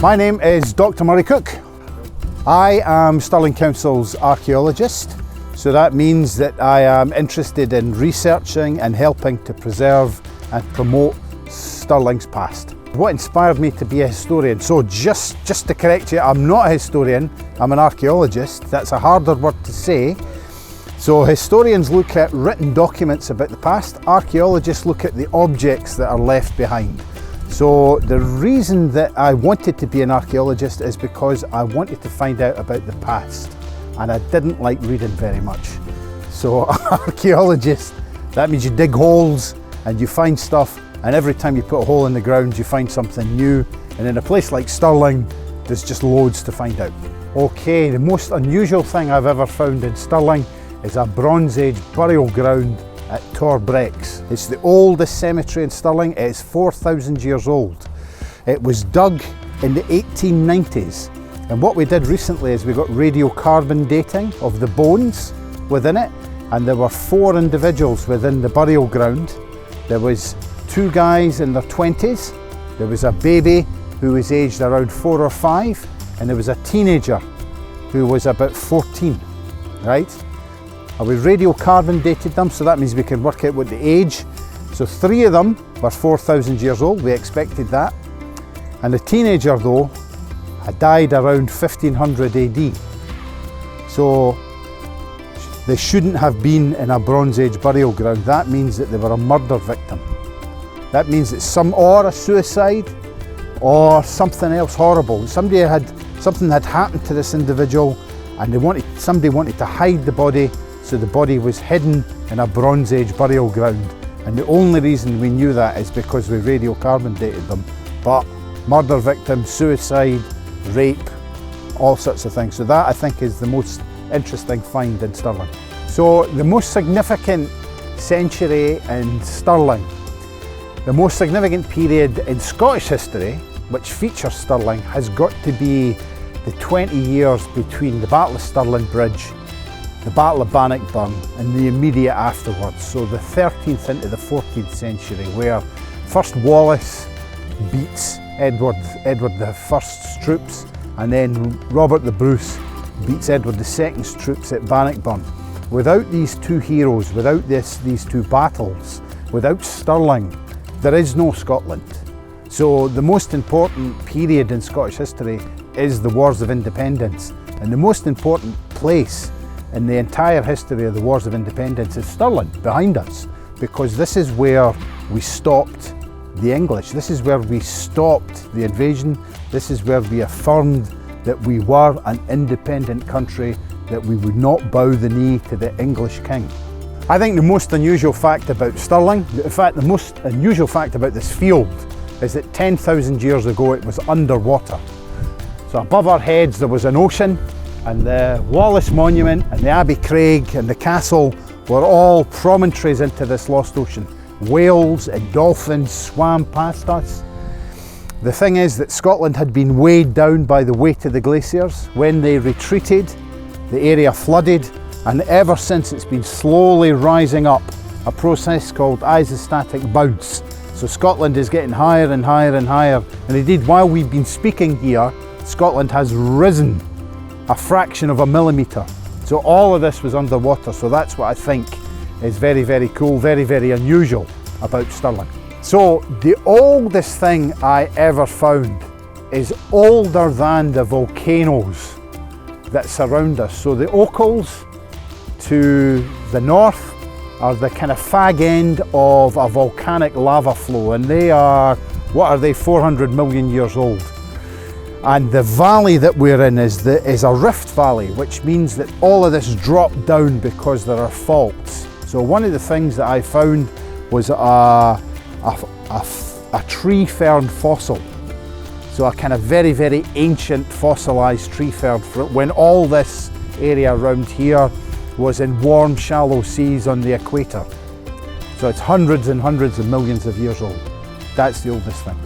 My name is Dr. Murray Cook. I am Stirling Council's archaeologist, so that means that I am interested in researching and helping to preserve and promote Stirling's past. What inspired me to be a historian? So just to correct you, I'm not a historian, I'm an archaeologist. That's a harder word to say. So historians look at written documents about the past, archaeologists look at the objects that are left behind. So the reason that I wanted to be an archaeologist is because I wanted to find out about the past, and I didn't like reading very much. So archaeologist, that means you dig holes and you find stuff, and every time you put a hole in the ground you find something new, and in a place like Stirling there's just loads to find out. Okay, the most unusual thing I've ever found in Stirling is a Bronze Age burial ground at Torbrex. It's the oldest cemetery in Stirling. It's 4,000 years old. It was dug in the 1890s, and what we did recently is we got radiocarbon dating of the bones within it, and there were 4 individuals within the burial ground. There was 2 guys in their 20s, there was a baby who was aged around 4 or 5, and there was a teenager who was about 14, right? We radiocarbon dated them, so that means we can work out what the age. So 3 of them were 4,000 years old, we expected that. And the teenager though had died around 1500 AD. So they shouldn't have been in a Bronze Age burial ground. That means that they were a murder victim. That means that or a suicide or something else horrible. Something had happened to this individual, and somebody wanted to hide the body, so the body was hidden in a Bronze Age burial ground. And the only reason we knew that is because we radiocarbon dated them. But murder victim, suicide, rape, all sorts of things. So that I think is the most interesting find in Stirling. So the most significant century in Stirling, the most significant period in Scottish history, which features Stirling, has got to be the 20 years between the Battle of Stirling Bridge, the Battle of Bannockburn, and the immediate afterwards. So the 13th into the 14th century, where first Wallace beats Edward I's troops, and then Robert the Bruce beats Edward II's troops at Bannockburn. Without these 2 heroes, without these 2 battles, without Stirling, there is no Scotland. So the most important period in Scottish history is the Wars of Independence, and the most important place in the entire history of the Wars of Independence is Stirling, behind us, because this is where we stopped the English, this is where we stopped the invasion, this is where we affirmed that we were an independent country, that we would not bow the knee to the English king. I think the most unusual fact about Stirling, in fact the most unusual fact about this field, is that 10,000 years ago it was underwater. So above our heads there was an ocean, and the Wallace Monument and the Abbey Craig and the castle were all promontories into this lost ocean. Whales and dolphins swam past us. The thing is that Scotland had been weighed down by the weight of the glaciers. When they retreated, the area flooded, and ever since it's been slowly rising up, a process called isostatic bounce. So Scotland is getting higher and higher and higher, and indeed while we've been speaking here, Scotland has risen a fraction of a millimetre. So all of this was underwater, so that's what I think is very, very cool, very, very unusual about Stirling. So the oldest thing I ever found is older than the volcanoes that surround us. So the Ochils to the north are the kind of fag end of a volcanic lava flow, and they are, 400 million years old. And the valley that we're in is a rift valley, which means that all of this dropped down because there are faults. So one of the things that I found was a tree fern fossil. So a kind of very, very ancient fossilised tree fern, when all this area around here was in warm, shallow seas on the equator. So it's hundreds and hundreds of millions of years old. That's the oldest thing.